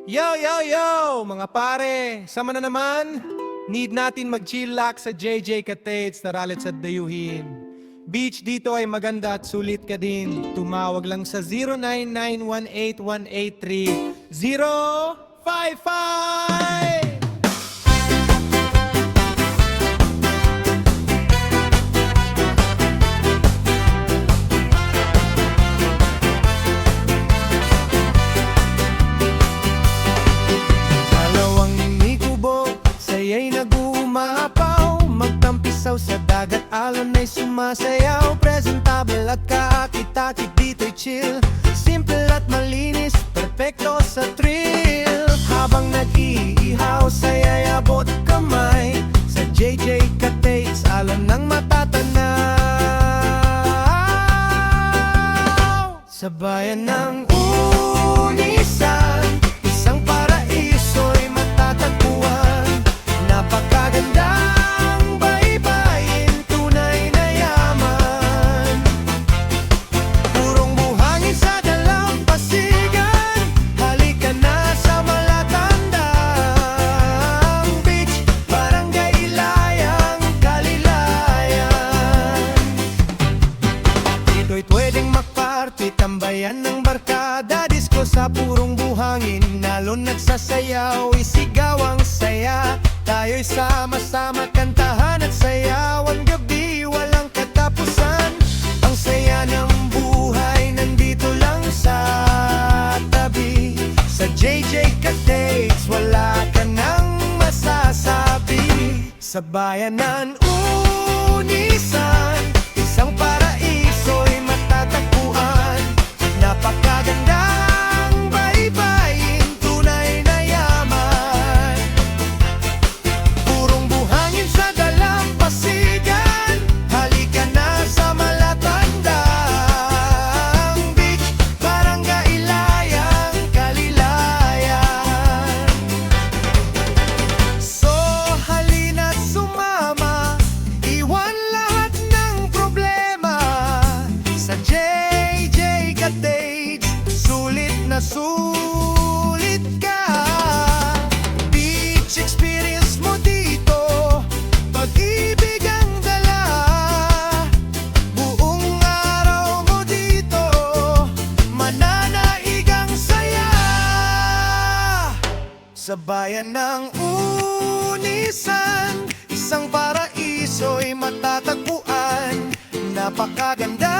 Yo, yo, yo! Mga pare, sama na naman. Need natin mag-chillax sa JJ Catates, taralit sa dayuhin. Beach dito ay maganda at sulit ka din. Tumawag lang sa 09918183-055! Dalawang inikubo, saya'y nag-uumapaw. Magtampisaw sa dagat, alon ay sumasayaw. Presentable at kaakit-akit, dito'y chill. Simple at malinis, perfecto sa thrill. Habang nag-iihaw, saya'y abot kamay. Sa JJ Catates, alon ng matatanaw. Sa bayan ng Unisan, isang paraiso'y matatagpuan. Napakagandang baybayin, tunay na yaman. Purong buhangin sa dalampasigan, halika na sa Malatandang Beach, Barangay Ilayang, Kalilayan. Dito'y pwedeng makparty, tambayan ng barkada, disco sa purong buhangin, nalon nagsasayaw, isigaw ang saya. Tayo'y sama-sama kantahan at sayawan, gabi walang katapusan. Ang saya ng buhay nandito lang sa tabi. Sa JJ Catates, wala ka nang masasabi. Sa bayanan Unisan, isang paraiso'y matatagpuan. Napakagandang baybayin, tunay na yaman. Purong buhangin sa dalampasigan, halika na sa Malatandang Beach, Barangay Ilayang, Kalilayan. So halina't sumama, iwan lahat ng problema. Sa JJ Catates, sulit na sulit ka. Beach experience mo dito, pag-ibig ang dala. Buong araw mo dito, mananaig ang saya. Sa bayan ng Unisan, isang paraiso'y matatagpuan. Napakaganda